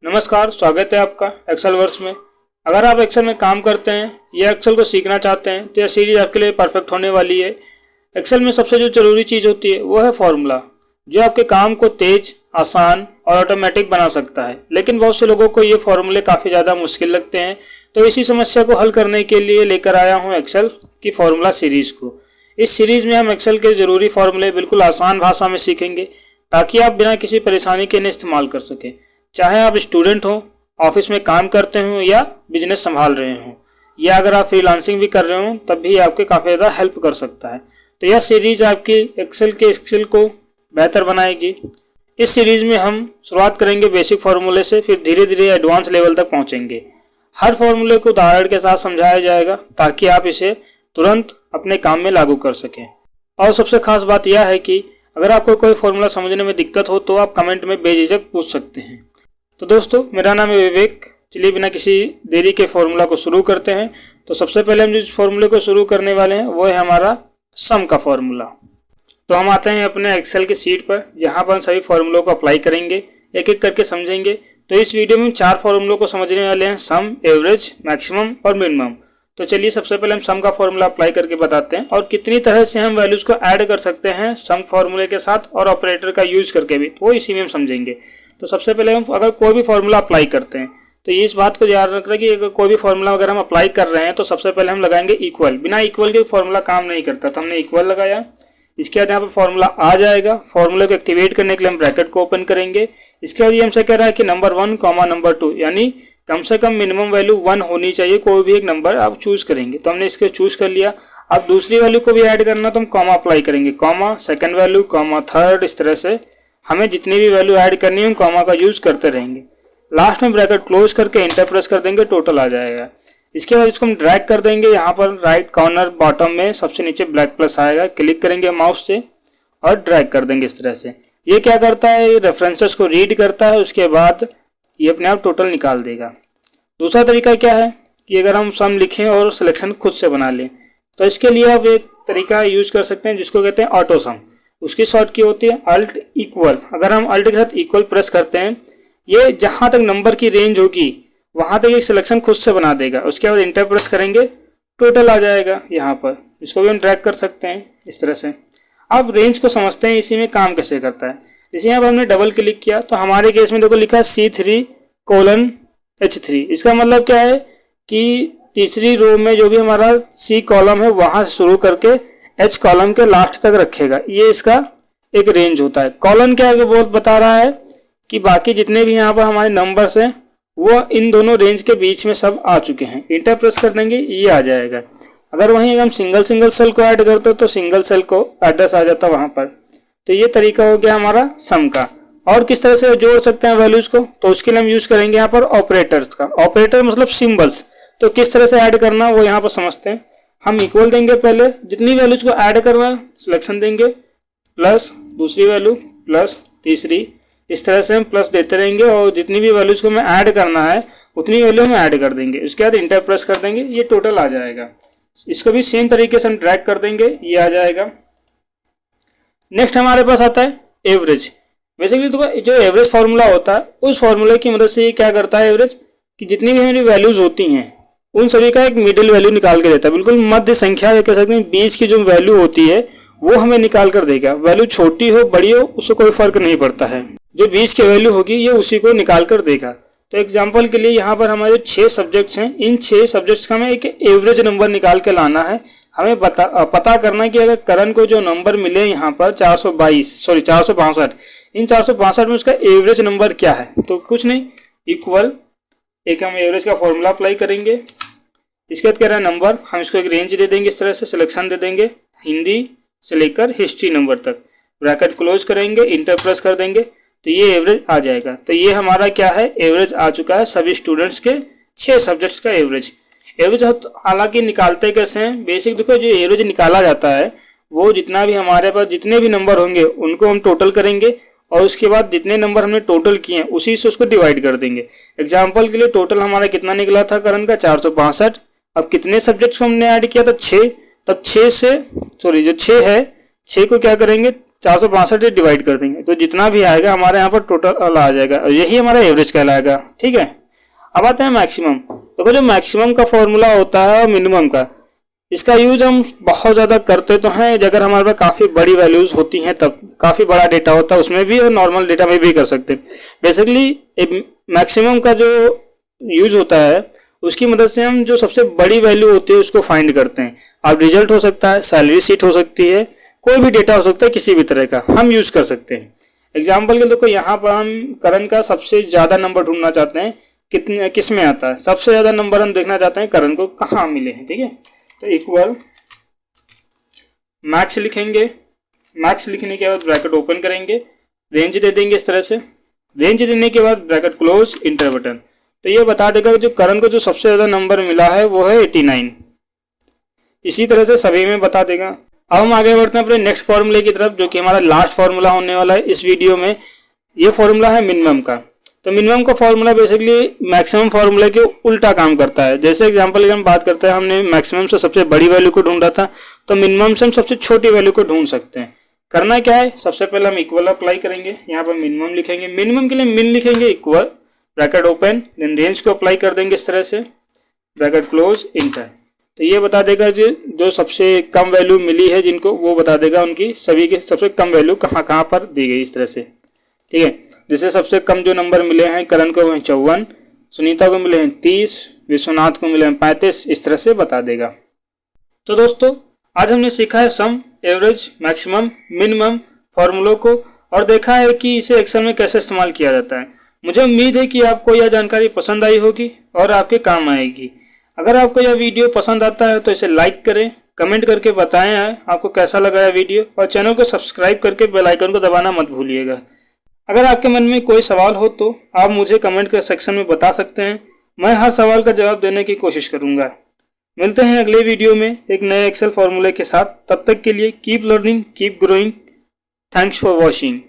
नमस्कार, स्वागत है आपका एक्सेल वर्क्स में। अगर आप एक्सेल में काम करते हैं या एक्सेल को सीखना चाहते हैं तो यह सीरीज आपके लिए परफेक्ट होने वाली है। एक्सेल में सबसे जो जरूरी चीज़ होती है वो है फॉर्मूला, जो आपके काम को तेज, आसान और ऑटोमेटिक बना सकता है। लेकिन बहुत से लोगों को ये फॉर्मूले काफ़ी ज़्यादा मुश्किल लगते हैं, तो इसी समस्या को हल करने के लिए लेकर आया हूँ एक्सेल की फॉर्मूला सीरीज़ को। इस सीरीज़ में हम एक्सेल के ज़रूरी फॉर्मूले बिल्कुल आसान भाषा में सीखेंगे, ताकि आप बिना किसी परेशानी के इन्हें इस्तेमाल कर सकें। चाहे आप स्टूडेंट हो, ऑफिस में काम करते हो या बिजनेस संभाल रहे हो, या अगर आप फ्रीलांसिंग भी कर रहे हो तब भी आपके काफ़ी ज़्यादा हेल्प कर सकता है। तो यह सीरीज़ आपकी एक्सेल के स्किल को बेहतर बनाएगी। इस सीरीज़ में हम शुरुआत करेंगे बेसिक फार्मूले से, फिर धीरे धीरे एडवांस लेवल तक पहुंचेंगे। हर फार्मूले को उदाहरण के साथ समझाया जाएगा ताकि आप इसे तुरंत अपने काम में लागू कर सकें। और सबसे खास बात यह है कि अगर आपको कोई फार्मूला समझने में दिक्कत हो तो आप कमेंट में बेझिझक पूछ सकते हैं। तो दोस्तों, मेरा नाम है विवेक। चलिए बिना किसी देरी के फॉर्मूला को शुरू करते हैं। तो सबसे पहले हम जिस फॉर्मूले को शुरू करने वाले हैं वो है हमारा सम का फॉर्मूला। तो हम आते हैं अपने एक्सेल की शीट पर, जहां पर हम सभी फॉर्मूलों को अप्लाई करेंगे, एक एक करके समझेंगे। तो इस वीडियो में हम 4 फॉर्मूलों को समझने वाले हैं, सम, एवरेज, मैक्सिमम और मिनिमम। तो चलिए सबसे पहले हम सम का फॉर्मूला अप्लाई करके बताते हैं और कितनी तरह से हम वैल्यूज को ऐड कर सकते हैं सम फॉर्मूले के साथ और ऑपरेटर का यूज करके भी, वो इसी में हम समझेंगे। तो सबसे पहले हम अगर कोई भी फॉर्मूला अप्लाई करते हैं तो इस बात को ध्यान रखना कि अगर कोई भी फॉर्मूला अगर हम अप्लाई कर रहे हैं तो सबसे पहले हम लगाएंगे इक्वल। बिना इक्वल के फॉर्मूला काम नहीं करता, तो हमने इक्वल लगाया। इसके बाद यहाँ पर फॉर्मूला आ जाएगा। फॉर्मूले को एक्टिवेट करने के लिए हम ब्रैकेट को ओपन करेंगे। इसके बाद ये हमसे कह रहा है कि नंबर 1 कॉमा नंबर 2, यानी कम से कम मिनिमम वैल्यू 1 होनी चाहिए। कोई भी एक नंबर आप चूज करेंगे, तो हमने इसको चूज कर लिया। अब दूसरी वैल्यू को भी ऐड करना, तो हम कॉमा अप्लाई करेंगे, comma second value, comma third. इस तरह से हमें जितनी भी वैल्यू ऐड करनी है हम कॉमा का यूज करते रहेंगे। लास्ट में ब्रैकेट क्लोज करके एंटर प्रेस कर देंगे, टोटल आ जाएगा। इसके बाद इसको हम ड्रैग कर देंगे। यहाँ पर राइट कॉर्नर बॉटम में सबसे नीचे ब्लैक प्लस आएगा, क्लिक करेंगे माउस से और ड्रैग कर देंगे इस तरह से। ये क्या करता है, ये रेफरेंसेस को रीड करता है, उसके बाद ये अपने आप टोटल निकाल देगा। दूसरा तरीका क्या है कि अगर हम सम लिखें और सिलेक्शन खुद से बना लें, तो इसके लिए आप एक तरीका यूज कर सकते हैं जिसको कहते हैं ऑटो सम। उसकी शॉर्ट की होती है अल्ट इक्वल। अगर हम अल्ट के साथ इक्वल प्रेस करते हैं, ये जहां तक नंबर की रेंज होगी वहां तक एक सिलेक्शन खुद से बना देगा। उसके बाद इंटर प्रेस करेंगे, टोटल आ जाएगा यहाँ पर। इसको भी हम ड्रैग कर सकते हैं इस तरह से। अब रेंज को समझते हैं इसी में काम कैसे करता है। जैसे यहाँ पर हमने डबल क्लिक किया तो हमारे केस में देखो लिखा है C3:H3। इसका मतलब क्या है कि तीसरी रो में जो भी हमारा C कॉलम है वहां से शुरू करके H कॉलम के लास्ट तक रखेगा। ये इसका एक रेंज होता है। कॉलम क्या है, बहुत बता रहा है कि बाकी जितने भी यहाँ पर हमारे नंबर्स हैं वो इन दोनों रेंज के बीच में सब आ चुके हैं। इंटर प्रेस कर देंगे, ये आ जाएगा। अगर वहीं हम सिंगल सेल को ऐड करते तो सिंगल सेल को एड्रेस आ जाता वहां पर। तो ये तरीका हो गया हमारा सम का। और किस तरह से जोड़ सकते हैं वैल्यूज को, तो उसके लिए हम यूज करेंगे यहाँ पर ऑपरेटर्स का। ऑपरेटर मतलब सिंबल्स। तो किस तरह से ऐड करना वो यहाँ पर समझते हैं। हम इक्वल देंगे, पहले जितनी वैल्यूज को ऐड करना सिलेक्शन देंगे, प्लस दूसरी वैल्यू, प्लस तीसरी। इस तरह से हम प्लस देते रहेंगे और जितनी भी वैल्यूज को हमें ऐड करना है उतनी वैल्यू हम ऐड कर देंगे। उसके बाद इंटर प्रेस कर देंगे, ये टोटल आ जाएगा। इसको भी सेम तरीके से हम ड्रैग कर देंगे, ये आ जाएगा। नेक्स्ट हमारे पास आता है एवरेज। बेसिकली तो जो एवरेज फार्मूला होता है उस फार्मूले की मदद से ये क्या करता है एवरेज, कि जितनी भी हमारी वैल्यूज होती हैं उन सभी का एक मिडिल वैल्यू निकाल के देता है। बिल्कुल मध्य संख्या या कह सकते हैं बीच की जो वैल्यू होती है वो हमें निकाल कर देगा। वैल्यू छोटी हो बड़ी हो उससे कोई फर्क नहीं पड़ता है, जो बीच की वैल्यू होगी ये उसी को निकाल कर देगा। तो एग्जाम्पल के लिए यहाँ पर हमारे 6 सब्जेक्ट्स हैं। इन 6 सब्जेक्ट्स का हमें एक एवरेज नंबर निकाल के लाना है। हमें पता करना है कि अगर करण को जो नंबर मिले यहाँ पर 462, इन 462 में उसका एवरेज नंबर क्या है। तो कुछ नहीं, इक्वल एक हम एवरेज का फॉर्मूला अप्लाई करेंगे। इसके बाद कह रहा है नंबर, हम इसको एक रेंज दे देंगे, इस तरह से सिलेक्शन दे देंगे हिंदी से लेकर हिस्ट्री नंबर तक। ब्रैकेट क्लोज करेंगे, इंटर प्रेस कर देंगे, तो ये एवरेज आ जाएगा। तो ये हमारा क्या है, एवरेज आ चुका है सभी स्टूडेंट्स के 6 सब्जेक्ट्स का एवरेज। एवरेज हालांकि निकालते कैसे हैं, बेसिक देखो जो एवरेज निकाला जाता है वो जितना भी हमारे पास जितने भी नंबर होंगे उनको हम टोटल करेंगे और उसके बाद जितने नंबर हमने टोटल किए हैं उसी से उसको डिवाइड कर देंगे। एग्जाम्पल के लिए टोटल हमारा कितना निकला था करण का 462। अब कितने सब्जेक्ट्स को हमने ऐड किया था 6, तब 6 से जो 6 है 6 को क्या करेंगे 462 डिवाइड कर देंगे तो जितना भी आएगा हमारे यहाँ पर टोटल आ जाएगा और यही हमारा एवरेज कहलाएगा। ठीक है, अब आते हैं मैक्सिमम। देखो जो मैक्सिमम का फॉर्मूला होता है और मिनिमम का, इसका यूज हम बहुत ज़्यादा करते तो हैं अगर हमारे पास काफ़ी बड़ी वैल्यूज़ होती हैं, तब काफ़ी बड़ा डेटा होता है उसमें भी और नॉर्मल डेटा में भी कर सकते हैं। बेसिकली मैक्सिमम का जो यूज होता है उसकी मदद से हम जो सबसे बड़ी वैल्यू होती है उसको फाइंड करते हैं। अब रिजल्ट हो सकता है, सैलरी शीट हो सकती है, कोई भी डेटा हो सकता है किसी भी तरह का हम यूज कर सकते हैं। एग्जाम्पल के देखो यहाँ पर हम करण का सबसे ज़्यादा नंबर ढूंढना चाहते हैं, कितने किस में आता है, सबसे ज़्यादा नंबर हम देखना चाहते हैं करण को कहाँ मिले हैं। ठीक है, तो इक्वल मैक्स लिखेंगे, मैक्स लिखने के बाद ब्रैकेट ओपन करेंगे, रेंज दे देंगे इस तरह से, रेंज देने के बाद ब्रैकेट क्लोज, इंटर बटन। तो ये बता देगा जो करण को जो सबसे ज़्यादा नंबर मिला है वो है 89। इसी तरह से सभी में बता देगा। अब हम आगे बढ़ते हैं अपने नेक्स्ट फॉर्मूले की तरफ जो कि हमारा लास्ट फॉर्मूला होने वाला है इस वीडियो में। ये फॉर्मूला है मिनिमम का। तो मिनिमम का फॉर्मूला बेसिकली मैक्सिमम फॉर्मूले के उल्टा काम करता है। जैसे एग्जांपल की हम बात करते हैं, हमने मैक्सिमम से सबसे बड़ी वैल्यू को ढूंढा था, तो मिनिमम से हम सबसे छोटी वैल्यू को ढूंढ सकते हैं। करना क्या है, सबसे पहले हम इक्वल अप्लाई करेंगे, यहाँ पर मिनिमम लिखेंगे, मिनिमम के लिए मिन लिखेंगे, equal bracket open, then range को अप्लाई कर देंगे इस तरह से, ब्रैकेट क्लोज, इंटर। तो ये बता देगा जो सबसे कम वैल्यू मिली है जिनको, वो बता देगा उनकी सभी की सबसे कम वैल्यू कहाँ कहाँ पर दी गई इस तरह से। ठीक है, जैसे सबसे कम जो नंबर मिले हैं करण को हैं 54, सुनीता को मिले हैं 30, विश्वनाथ को मिले हैं 35, इस तरह से बता देगा। तो दोस्तों आज हमने सीखा है सम, एवरेज, मैक्सिमम, मिनिमम फॉर्मूलों को और देखा है कि इसे एक्सेल में कैसे इस्तेमाल किया जाता है। मुझे उम्मीद है कि आपको यह जानकारी पसंद आई होगी और आपके काम आएगी। अगर आपको यह वीडियो पसंद आता है तो इसे लाइक करें, कमेंट करके बताएं आपको कैसा लगा यह वीडियो और चैनल को सब्सक्राइब करके बेल आइकन को दबाना मत भूलिएगा। अगर आपके मन में कोई सवाल हो तो आप मुझे कमेंट के सेक्शन में बता सकते हैं, मैं हर सवाल का जवाब देने की कोशिश करूंगा। मिलते हैं अगले वीडियो में एक नए एक्सेल फॉर्मूले के साथ। तब तक के लिए keep learning, keep growing. Thanks for watching.